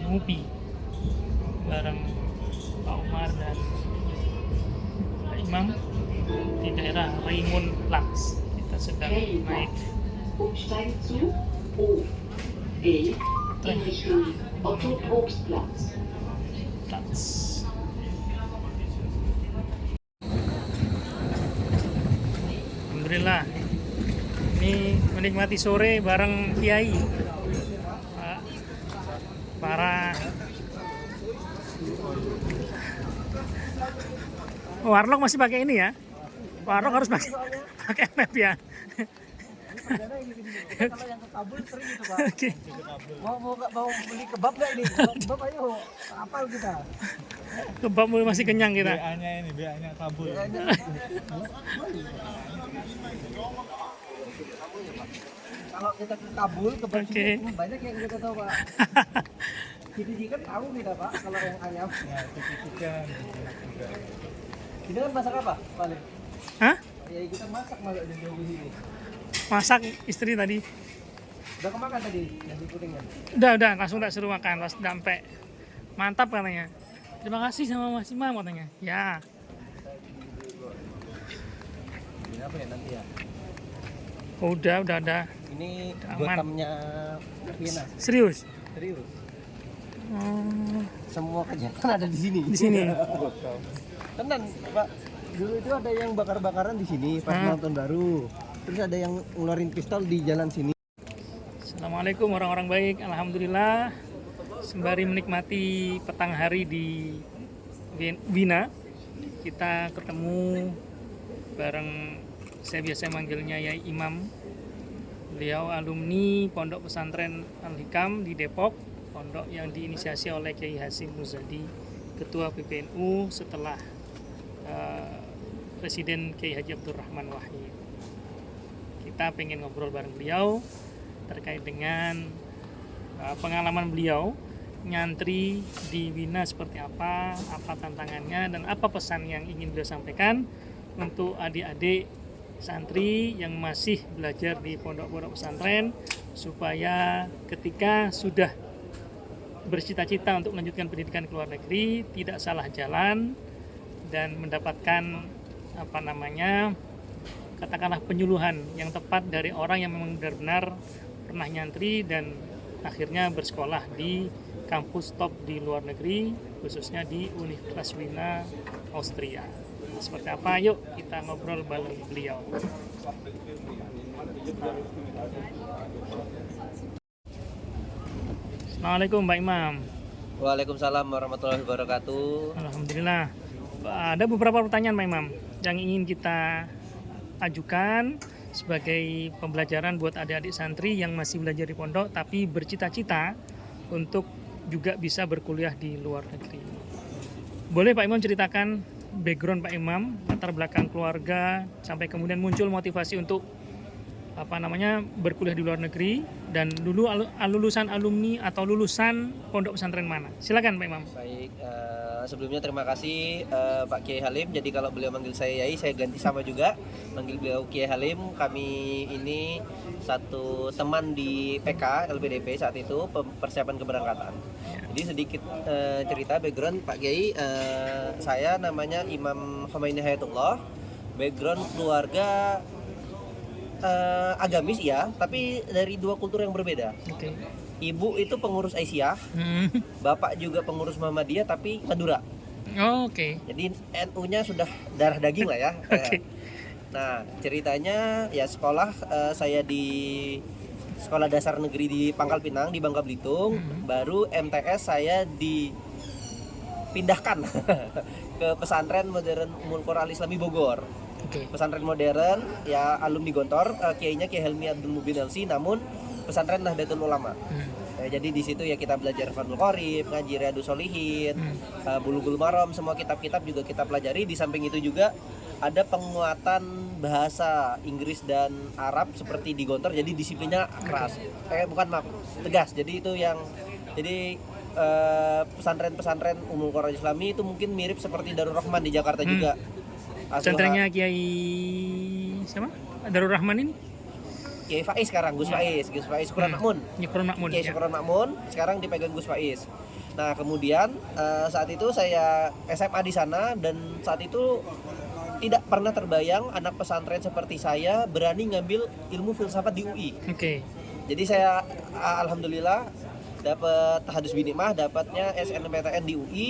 ngopi bareng Pak Umar dan Pak Imam di daerah Rijnmondplatz. Kita sedang naik Umsteigen zu OE in Richtung Otto Propstplatz. Alhamdulillah, ini menikmati sore bareng Kiai. Para warlock masih pakai ini ya. Warlock harus pakai map ya. Kalau yang ke Kabul sering gitu Pak. Oke. Mau beli kebab nggak ini? Kebab ayo, apal kita. Kebab masih kenyang kita. BA-nya ini, BA-nya Kabul. Kalau kita ke Kabul, kebab Oke. sini banyak yang kita tahu Pak. Jadi kan tahu kita Pak, kalau yang ayam. Ya, cek-cekan juga. Kita kan masak apa paling? Hah? Ya kita masak malah di jauh ini. Masak istri tadi. Udah kemakan tadi yang di kuningan. Udah langsung tak suruh makan pas sampai. Mantap katanya. Terima kasih sama Mas Imam katanya. Ya. Ini apa ya nanti ya? Udah ada. Ini Aman. gotamnya Vienna. Serius? Serius. Oh, Semua kegiatan ada di sini. di sini. Tenan, Pak. Dulu itu ada yang bakar-bakaran di sini pas nonton baru. Terus ada yang ngeluarin pistol di jalan sini. Assalamualaikum orang-orang baik. Alhamdulillah. Sembari menikmati petang hari di Wina, kita ketemu bareng, saya biasa manggilnya Yai Imam. Beliau alumni Pondok Pesantren Al-Hikam di Depok, pondok yang diinisiasi oleh Kiai Hasyim Muzadi, Ketua PPNU setelah Presiden Kiai Haji Abdurrahman Wahid. Kita pengen ngobrol bareng beliau terkait dengan pengalaman beliau nyantri di Wina seperti apa tantangannya, dan apa pesan yang ingin beliau sampaikan untuk adik-adik santri yang masih belajar di pondok-pondok pesantren, supaya ketika sudah bercita-cita untuk melanjutkan pendidikan ke luar negeri tidak salah jalan dan mendapatkan katakanlah penyuluhan yang tepat dari orang yang memang benar-benar pernah nyantri dan akhirnya bersekolah di kampus top di luar negeri, khususnya di Universitas Wina, Austria. Seperti apa? Yuk kita ngobrol bareng beliau. Assalamualaikum Mbak Imam. Waalaikumsalam warahmatullahi wabarakatuh. Alhamdulillah. Ada beberapa pertanyaan Mbak Imam yang ingin kita ajukan sebagai pembelajaran buat adik-adik santri yang masih belajar di pondok tapi bercita-cita untuk juga bisa berkuliah di luar negeri. Boleh Pak Imam ceritakan background Pak Imam, latar belakang keluarga, sampai kemudian muncul motivasi untuk berkuliah di luar negeri, dan dulu lulusan alumni atau lulusan pondok pesantren mana? Silakan Pak Imam. Baik, sebelumnya terima kasih Pak Kiai Halim. Jadi kalau beliau manggil saya Yai, saya ganti sama juga, manggil beliau Kiai Halim. Kami ini satu teman di PK LPDP saat itu, persiapan keberangkatan. Jadi sedikit cerita background Pak Kiai, saya namanya Imam Khomeini Hayatullah. Background keluarga agamis ya, tapi dari dua kultur yang berbeda. Oke. Ibu itu pengurus Aisyah, bapak juga pengurus Muhammadiyah tapi Madura. Oke. Jadi NU-nya sudah darah daging lah ya. Oke. Nah ceritanya ya sekolah, saya di sekolah dasar negeri di Pangkal Pinang di Bangka Belitung, baru MTS saya dipindahkan ke pesantren modern Ummul Qura Al Islami Bogor. Oke. Pesantren modern ya, alumni Gontor, kiainya Kiai Helmi Abdul Mubin LC, namun pesantren Nahdlatul Ulama. Jadi di situ ya kita belajar Fadlul Qorib, ngaji Riyadhus Shalihin, Bulughul Maram, semua kitab-kitab juga kita pelajari. Di samping itu juga ada penguatan bahasa Inggris dan Arab seperti di Gontor, jadi disiplinnya keras. Tegas. Jadi itu yang pesantren-pesantren Ummul Qura Islami itu mungkin mirip seperti Darul Rahman di Jakarta juga. Pesantrennya Kiai siapa? Darul Rahman ini? Kiai Faiz sekarang, Gus Faiz Syukuran Makmun. Nyukur Makmun. Kiai Ya. Syukuran Makmun sekarang dipegang Gus Faiz. Nah, kemudian saat itu saya SMA di sana, dan saat itu tidak pernah terbayang anak pesantren seperti saya berani ngambil ilmu filsafat di UI. Oke. Jadi saya alhamdulillah dapat tahadus binikmah, dapatnya SNMPTN di UI.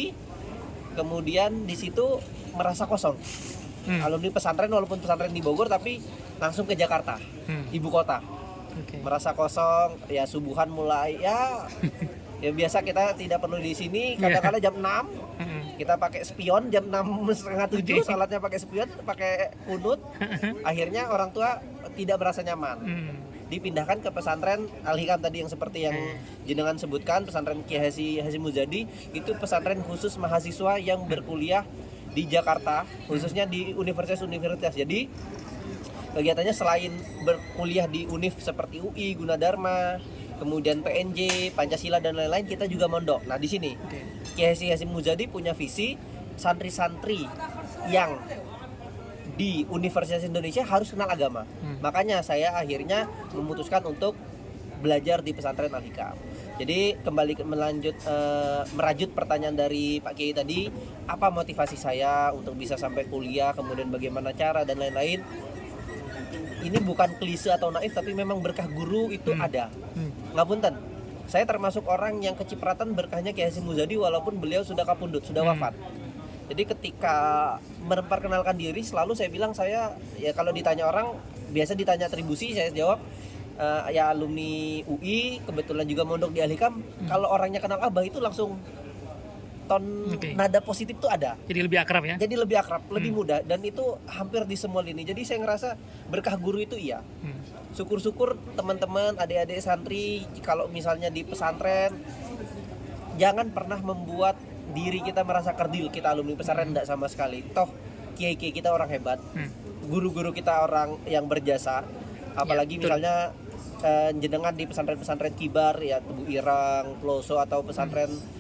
Kemudian di situ merasa kosong. Alumni pesantren, walaupun pesantren di Bogor, tapi langsung ke Jakarta, ibu kota. Oke. Merasa kosong, ya subuhan mulai ya biasa kita tidak perlu di sini. Kadang-kadang jam 6 kita pakai spion, jam 6:30, 7 salatnya pakai spion, pakai kunut. Akhirnya orang tua tidak merasa nyaman. Dipindahkan ke pesantren Al-Hikam tadi, yang seperti yang jenengan sebutkan, pesantren Kiai Haji Muzadi. Itu pesantren khusus mahasiswa yang berkuliah di Jakarta, khususnya di universitas. Jadi kegiatannya selain berkuliah di univ seperti UI, Gunadarma, kemudian PNJ, Pancasila dan lain-lain, kita juga mondok. Nah, di sini Kiai Haji Muzadi punya visi santri-santri yang di Universitas Indonesia harus kenal agama. Makanya saya akhirnya memutuskan untuk belajar di pesantren Al-Hikam. Jadi kembali merajut pertanyaan dari Pak Kiai tadi, apa motivasi saya untuk bisa sampai kuliah, kemudian bagaimana cara dan lain-lain. Ini bukan klise atau naif, tapi memang berkah guru itu ada. Ngapunten, saya termasuk orang yang kecipratan berkahnya Kiai Haji Muzadi walaupun beliau sudah kapundhut, sudah wafat. Jadi ketika memperkenalkan diri, selalu saya bilang saya, ya kalau ditanya orang, biasa ditanya atribusi, saya jawab ya alumni UI, kebetulan juga mondok di Al-Hikam. Kalau orangnya kenal Abah itu langsung nada positif tuh ada. Jadi lebih akrab ya? Jadi lebih akrab, lebih mudah, dan itu hampir di semua lini. Jadi saya ngerasa berkah guru itu iya. Syukur-syukur teman-teman, adik-adik santri, kalau misalnya di pesantren, jangan pernah membuat diri kita merasa kerdil, kita alumni pesantren, enggak sama sekali. Toh kiai-kiai kita orang hebat, guru-guru kita orang yang berjasa. Apalagi misalnya jenengan di pesantren-pesantren kibar ya, Tebu Irang, Ploso, atau pesantren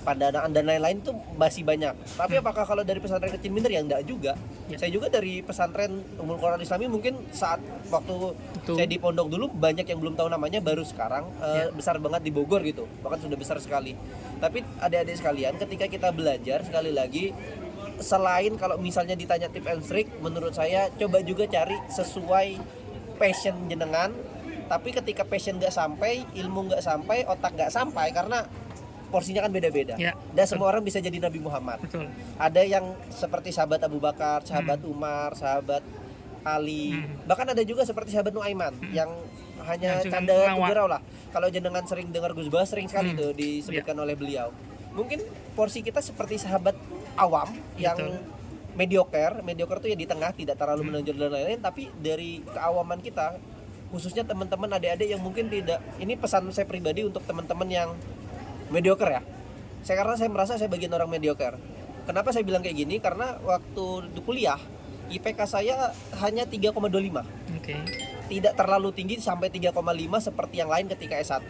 Pandanaan dan lain-lain itu masih banyak. Tapi apakah kalau dari pesantren kecil minder ya enggak juga. Saya juga dari pesantren Ummul Quran Islami, mungkin saat waktu saya di pondok dulu banyak yang belum tahu namanya, baru sekarang besar banget di Bogor gitu. Bahkan sudah besar sekali. Tapi adik-adik sekalian, ketika kita belajar, sekali lagi, selain kalau misalnya ditanya tip and trick, menurut saya coba juga cari sesuai passion jenengan. Tapi ketika passion nggak sampai, ilmu nggak sampai, otak nggak sampai, karena porsinya kan beda-beda. Dan semua orang bisa jadi Nabi Muhammad. Betul. Ada yang seperti sahabat Abu Bakar, sahabat Umar, sahabat Ali. Bahkan ada juga seperti sahabat Nuaiman yang hanya canda gurau lah. Kalau jenengan sering dengar Gus Bas, sering sekali tuh disebutkan oleh beliau. Mungkin porsi kita seperti sahabat awam yang mediocre tuh ya di tengah, tidak terlalu menonjol dan lain-lain, tapi dari keawaman kita, khususnya teman-teman adik-adik yang mungkin tidak, ini pesan saya pribadi untuk teman-teman yang mediocre ya. Karena saya merasa saya bagian orang mediocre. Kenapa saya bilang kayak gini? Karena waktu di kuliah IPK saya hanya 3,25. Tidak terlalu tinggi sampai 3,5 seperti yang lain ketika S1.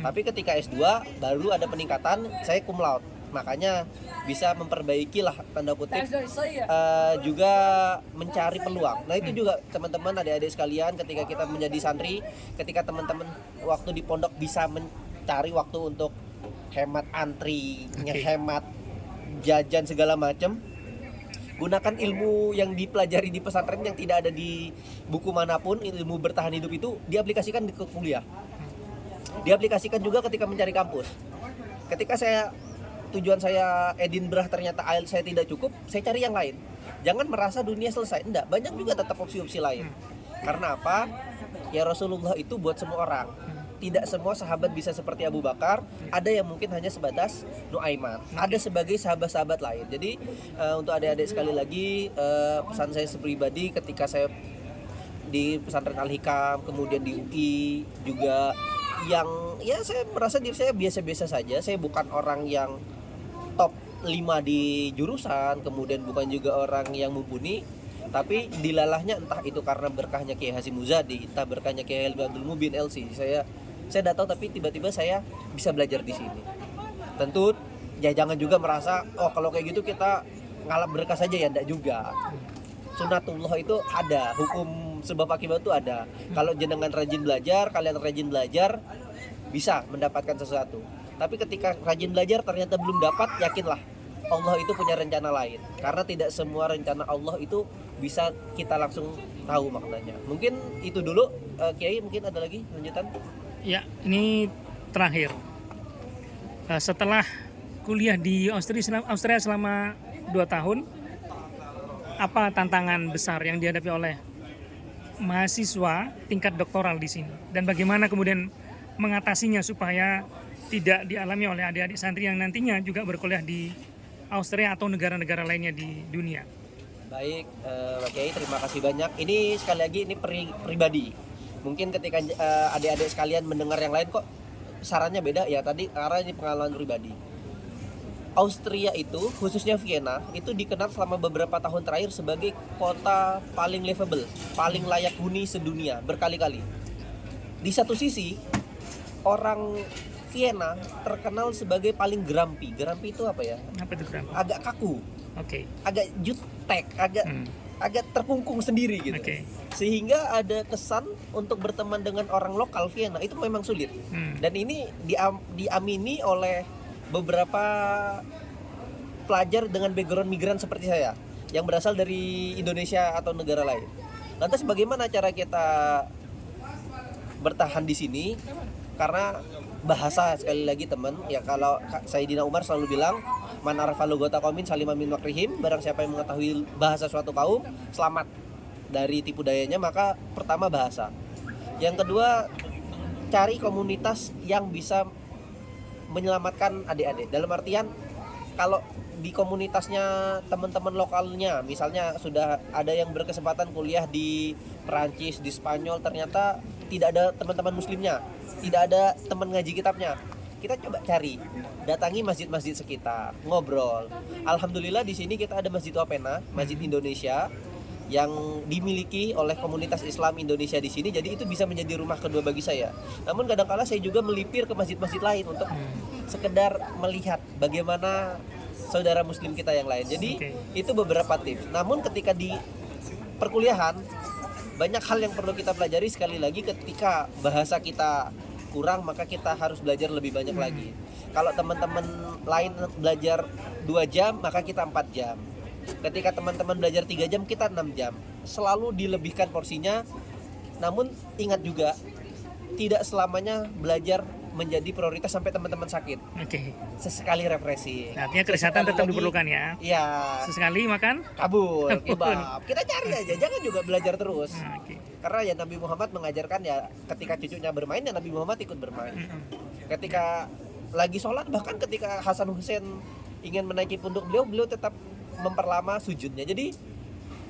Tapi ketika S2 baru ada peningkatan, saya cum laude. Makanya bisa memperbaiki lah, tanda kutip, juga mencari peluang. Nah itu juga teman-teman adik-adik sekalian, ketika kita menjadi santri, ketika teman-teman waktu di pondok bisa mencari waktu untuk hemat antri, hemat jajan segala macam, gunakan ilmu yang dipelajari di pesantren yang tidak ada di buku manapun. Ilmu bertahan hidup itu diaplikasikan di kuliah, diaplikasikan juga ketika mencari kampus. Ketika tujuan saya Edinburgh, ternyata IELTS saya tidak cukup, saya cari yang lain. Jangan merasa dunia selesai, enggak, banyak juga tetap opsi-opsi lain. Karena apa? Ya Rasulullah itu buat semua orang. Tidak semua sahabat bisa seperti Abu Bakar. Ada yang mungkin hanya sebatas Nuaiman, ada sebagai sahabat-sahabat lain. Jadi untuk adik-adik sekali lagi, pesan saya pribadi ketika saya di pesantren Al-Hikam, kemudian di UI juga, yang ya saya merasa diri saya biasa-biasa saja. Saya bukan orang yang top 5 di jurusan, kemudian bukan juga orang yang mumpuni. Tapi dilalahnya entah itu karena berkahnya Kiai Haji Muzadi, entah berkahnya Kiai Helmi Abdul Mubin LC, saya tidak tahu, tapi tiba-tiba saya bisa belajar di sini. Tentu ya jangan juga merasa oh kalau kayak gitu kita ngalap berkah saja, ya enggak juga. Sunatullah itu ada, hukum sebab akibat itu ada. Kalau jenengan rajin belajar, kalian rajin belajar, bisa mendapatkan sesuatu. Tapi ketika rajin belajar ternyata belum dapat, yakinlah Allah itu punya rencana lain. Karena tidak semua rencana Allah itu bisa kita langsung tahu maknanya. Mungkin itu dulu, Kiai, mungkin ada lagi lanjutan? Ya, ini terakhir. Setelah kuliah di Austria selama 2 tahun, apa tantangan besar yang dihadapi oleh mahasiswa tingkat doktoral di sini? Dan bagaimana kemudian mengatasinya supaya tidak dialami oleh adik-adik santri yang nantinya juga berkuliah di Austria atau negara-negara lainnya di dunia? Baik, Pak Kiai, terima kasih banyak. Ini sekali lagi ini pribadi. Mungkin ketika adik-adik sekalian mendengar yang lain kok sarannya beda, ya tadi karena ini pengalaman pribadi. Austria itu, khususnya Vienna, itu dikenal selama beberapa tahun terakhir sebagai kota paling livable, paling layak huni sedunia, berkali-kali. Di satu sisi, orang Vienna terkenal sebagai paling grumpy. Grumpy itu apa ya? Apa itu Bram? Agak kaku, Oke. agak jutek, agak terkungkung sendiri gitu. Oke. Sehingga ada kesan untuk berteman dengan orang lokal Vienna itu memang sulit. Dan ini diamini oleh beberapa pelajar dengan background migran seperti saya yang berasal dari Indonesia atau negara lain. Lantas bagaimana cara kita bertahan di sini? Karena bahasa, sekali lagi teman, ya kalau Sayyidina Umar selalu bilang, man arafa lugata qaumin salima min makrihim, barang siapa yang mengetahui bahasa suatu kaum selamat dari tipu dayanya. Maka pertama bahasa, yang kedua cari komunitas yang bisa menyelamatkan adik-adik. Dalam artian kalau di komunitasnya teman-teman lokalnya, misalnya sudah ada yang berkesempatan kuliah di Perancis, di Spanyol, ternyata tidak ada teman-teman muslimnya, tidak ada teman ngaji kitabnya, kita coba cari, datangi masjid-masjid sekitar, ngobrol. Alhamdulillah di sini kita ada Masjid Wapena, Masjid Indonesia yang dimiliki oleh komunitas Islam Indonesia di sini, jadi itu bisa menjadi rumah kedua bagi saya. Namun kadang-kala saya juga melipir ke masjid-masjid lain untuk sekedar melihat bagaimana saudara muslim kita yang lain. Jadi itu beberapa tips. Namun ketika di perkuliahan banyak hal yang perlu kita pelajari. Sekali lagi, ketika bahasa kita kurang, maka kita harus belajar lebih banyak lagi. Kalau teman-teman lain belajar 2 jam, maka kita 4 jam. Ketika teman-teman belajar 3 jam, kita 6 jam. Selalu dilebihkan porsinya. Namun ingat juga, tidak selamanya belajar menjadi prioritas sampai teman-teman sakit. Oke. Sesekali refreshing. Artinya kesehatan tetap diperlukan ya. Iya. Sesekali makan Kabul, kebab. Kita cari aja, jangan juga belajar terus. Oke. Karena ya Nabi Muhammad mengajarkan, ya ketika cucunya bermain, ya Nabi Muhammad ikut bermain. Ketika lagi sholat, bahkan ketika Hasan Hussein ingin menaiki pundak beliau tetap memperlama sujudnya. Jadi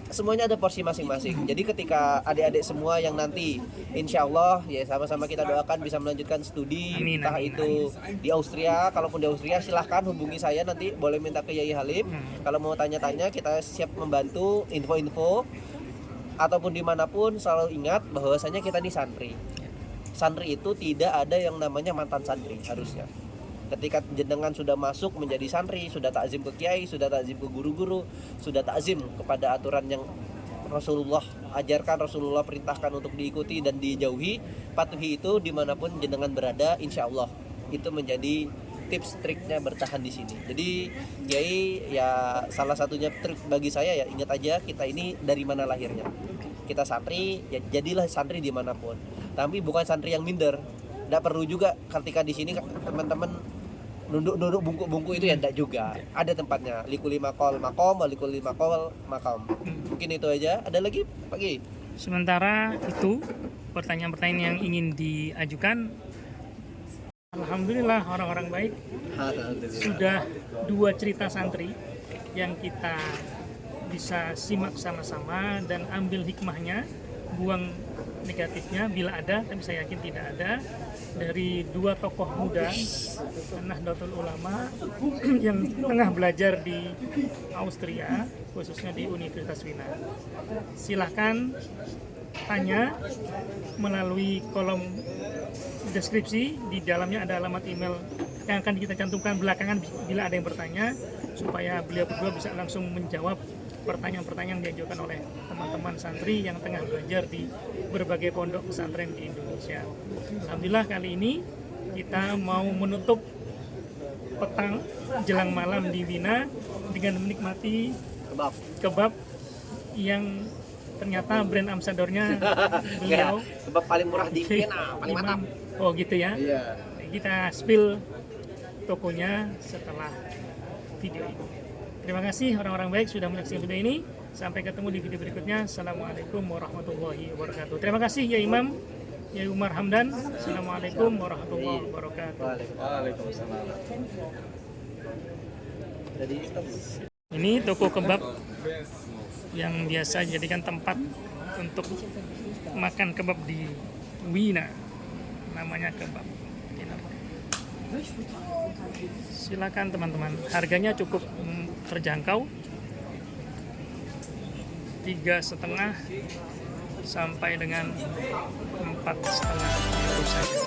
semuanya ada porsi masing-masing. Jadi ketika adik-adik semua yang nanti insya Allah ya sama-sama kita doakan bisa melanjutkan studi, entah itu di Austria. Kalaupun di Austria silahkan hubungi saya, nanti boleh minta ke Yai Halim. Kalau mau tanya-tanya, kita siap membantu info-info. Ataupun dimanapun, selalu ingat bahwasanya kita di santri. Santri itu tidak ada yang namanya mantan santri harusnya. Ketika jenengan sudah masuk menjadi santri, sudah takzim ke kiai, sudah takzim ke guru-guru, sudah takzim kepada aturan yang Rasulullah ajarkan, Rasulullah perintahkan untuk diikuti dan dijauhi, patuhi itu dimanapun jenengan berada, insya Allah itu menjadi tips triknya bertahan di sini. Jadi kiai ya salah satunya trik bagi saya, ya ingat aja kita ini dari mana lahirnya. Kita santri, ya jadilah santri dimanapun. Tapi bukan santri yang minder. Tidak perlu juga ketika di sini teman-teman nunduk bungku-bungku itu, ya enggak juga. Ada tempatnya. Likuli maqal maqam, likuli maqal maqam. Mungkin itu aja. Ada lagi Pak Kiai? Sementara itu pertanyaan-pertanyaan yang ingin diajukan, alhamdulillah orang-orang baik sudah 2 cerita santri yang kita bisa simak sama-sama dan ambil hikmahnya, buang negatifnya bila ada, tapi saya yakin tidak ada, dari 2 tokoh muda Nahdlatul Ulama yang tengah belajar di Austria, khususnya di Universitas Wina. Silahkan tanya melalui kolom deskripsi, di dalamnya ada alamat email yang akan kita cantumkan belakangan bila ada yang bertanya, supaya beliau berdua bisa langsung menjawab pertanyaan-pertanyaan diajukan oleh teman-teman santri yang tengah belajar di berbagai pondok pesantren di Indonesia. Alhamdulillah kali ini kita mau menutup petang jelang malam di Wina dengan menikmati kebab yang ternyata brand ambassadornya beliau. Kebab paling murah di Wina, paling mantap. Oh gitu ya. Iya. Kita spill tokonya setelah video ini. Terima kasih orang-orang baik sudah menyaksikan video ini. Sampai ketemu di video berikutnya. Assalamualaikum warahmatullahi wabarakatuh. Terima kasih ya Imam, ya Umar Hamdan. Assalamualaikum warahmatullahi wabarakatuh. Waalaikumsalam. Jadi stop. Ini toko kebab yang biasa dijadikan tempat untuk makan kebab di Wina. Namanya kebab Dinamor. Silakan teman-teman, harganya cukup terjangkau, 3,5 sampai dengan 4,5 saja.